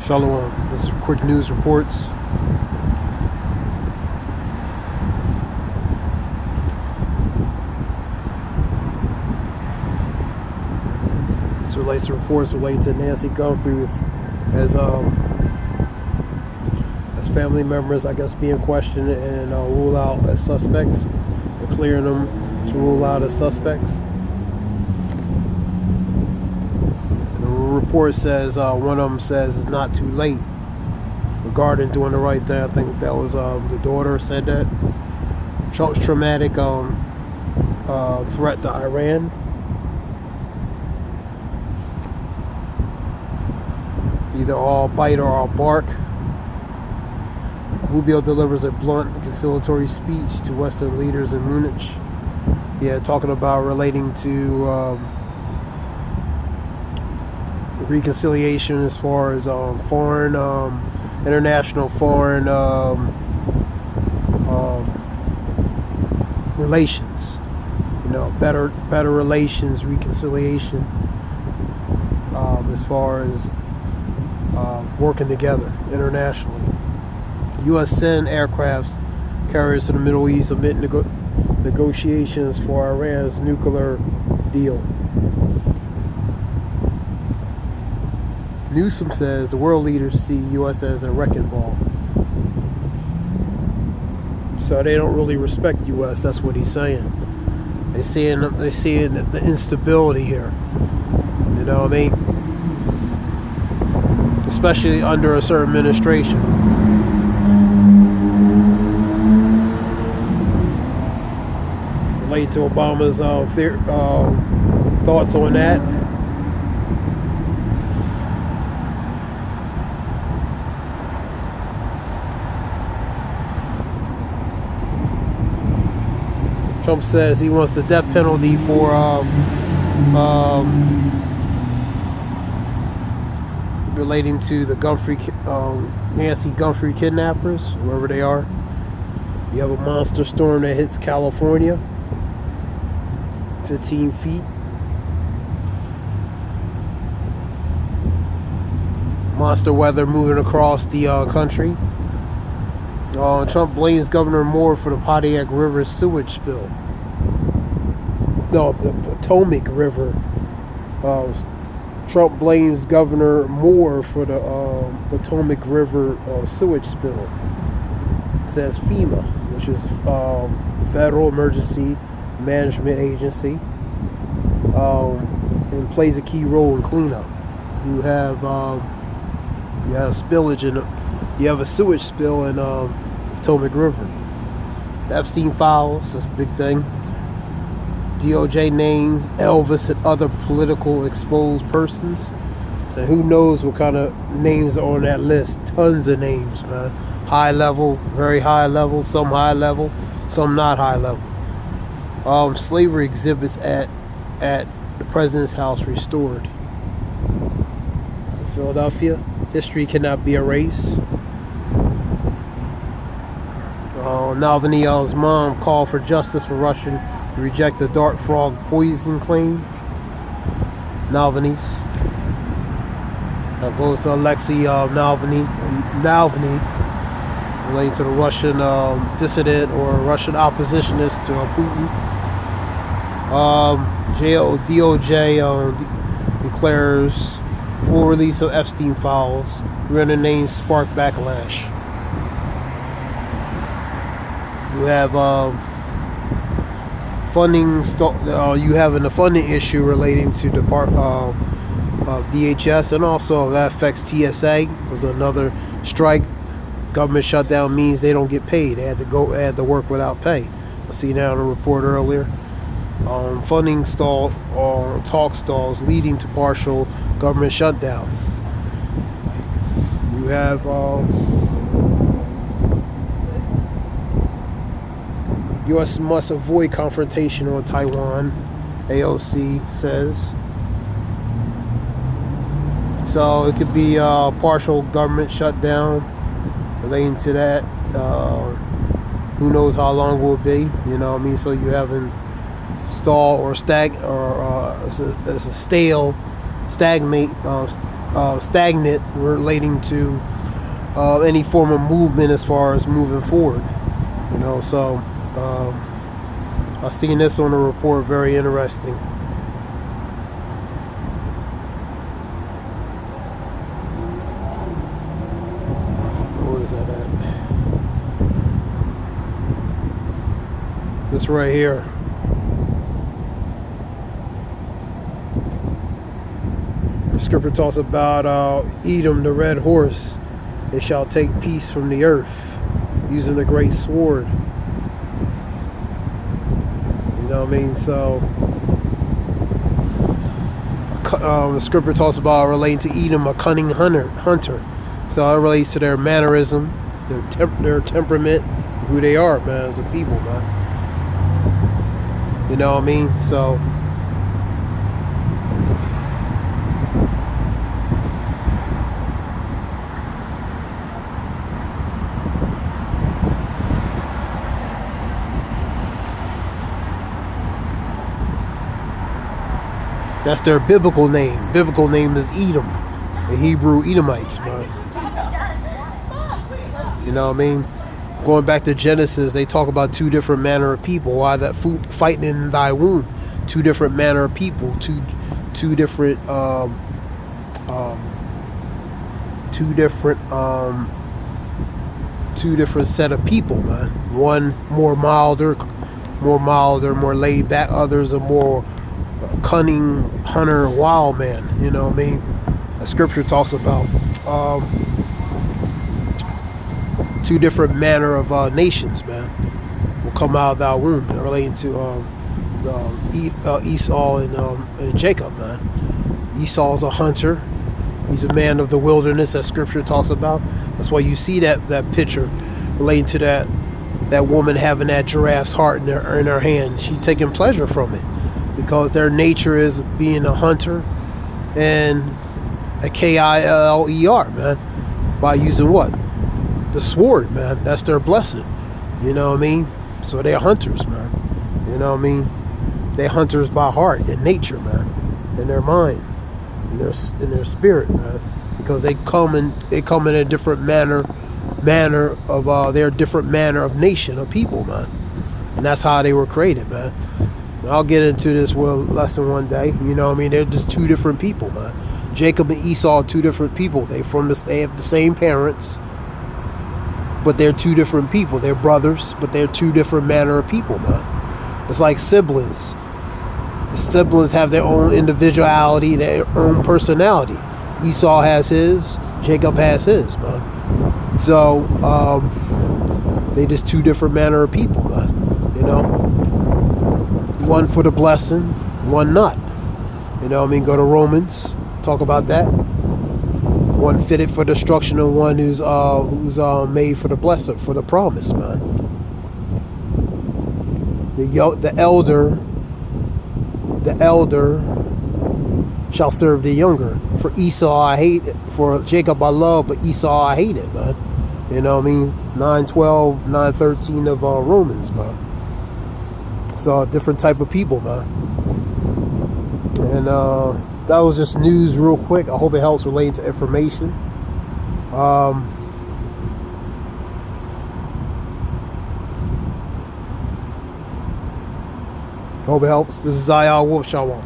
Shalom. This is quick news reports. This relates to reports relating to Nancy Guthrie as family members, I guess, being questioned and ruled out as suspects, and clearing them to rule out as suspects. Report says one of them says it's not too late regarding doing the right thing. I think that was the daughter said that. Trump's traumatic threat to Iran. Either all bite or all bark. Rubio delivers a blunt conciliatory speech to Western leaders in Munich. Yeah, talking about relating to reconciliation as far as international foreign relations. You know, better relations, reconciliation, as far as working together internationally. U.S. send aircrafts carriers to the Middle East amid negotiations for Iran's nuclear deal. Newsom says the world leaders see U.S. as a wrecking ball. So they don't really respect U.S. That's what he's saying. They're seeing the instability here. You know what I mean? Especially under a certain administration. Related to Obama's thoughts on that. Trump says he wants the death penalty for relating to the Nancy Guthrie kidnappers, wherever they are. You have a monster storm that hits California, 15 feet. Monster weather moving across the country. Trump blames Governor Moore for the Pontiac River sewage spill. No, the Potomac River. Trump blames Governor Moore for the Potomac River sewage spill. Says FEMA, which is Federal Emergency Management Agency, and plays a key role in cleanup. You have spillage you have a sewage spill in Potomac River. The Epstein files, that's a big thing. DOJ names Elvis and other political exposed persons. And who knows what kind of names are on that list. Tons of names, man. High level, very high level, some high level, some not high level. Slavery exhibits at the president's house restored. So Philadelphia, history cannot be erased. Navalny's mom called for justice for Russian to reject the dart frog poison claim. Navalny's. That goes to Alexei Navalny, relating to the Russian dissident or Russian oppositionist to Putin. DOJ declares full release of Epstein files. Random names spark backlash. You have funding. You have a funding issue relating to the DHS, and also that affects TSA. There's another strike. Government shutdown means they don't get paid. They had to work without pay. I see now in a report earlier. Funding stall or talk stalls leading to partial government shutdown. You have U.S. must avoid confrontation on Taiwan, AOC says. So it could be partial government shutdown relating to that. Who knows how long will it be? You know what I mean? So you haven't stall or stagnate stagnant relating to any form of movement as far as moving forward. So I've seen this on the report, very interesting. What is that at? This right here. The scripture talks about Edom, the red horse. It shall take peace from the earth, using a great sword. You know what I mean? So the scripture talks about relating to Edom, a cunning hunter. So it relates to their mannerism, their temperament, who they are, man, as a people, man. You know what I mean? So that's their biblical name. Biblical name is Edom, the Hebrew Edomites, man. You know what I mean? Going back to Genesis, they talk about two different manner of people. Why that food fighting in thy womb? Two different manner of people. Two different set of people, man. One more milder, more laid back. Others are more cunning hunter, wild man. You know what I mean? The scripture talks about two different manner of nations, man, will come out of thy womb, relating to Esau and Jacob, man. Esau's a hunter. He's a man of the wilderness, that scripture talks about. That's why you see that picture relating to that woman having that giraffe's heart in her hand. She's taking pleasure from it because their nature is being a hunter and a Kiler, man, by using what? The sword, man. That's their blessing. You know what I mean? So they're hunters, man. You know what I mean? They're hunters by heart and nature, man, in their mind, in their spirit, man, because they come in a different manner of their different manner of nation of people, man, and that's how they were created, man. And I'll get into this lesson one day. You know what I mean? They're just two different people, man. Jacob and Esau are two different people. They have the same parents, but they're two different people. They're brothers, but they're two different manner of people, man. It's like siblings. The siblings have their own individuality, their own personality. Esau has his, Jacob has his, man. So they just two different manner of people, man. You know, one for the blessing, one not. You know what I mean? Go to Romans, talk about that. One fitted for destruction and one who's made for the blessing, for the promise, man. The elder shall serve the younger. For Esau I hate it. For Jacob I love, but Esau I hate it, man. You know what I mean? 9:12, 9:13 of Romans, man. So a different type of people, man. And that was just news real quick. I hope it helps relating to information. Hope it helps. This is Zayal Wolf. Shalom.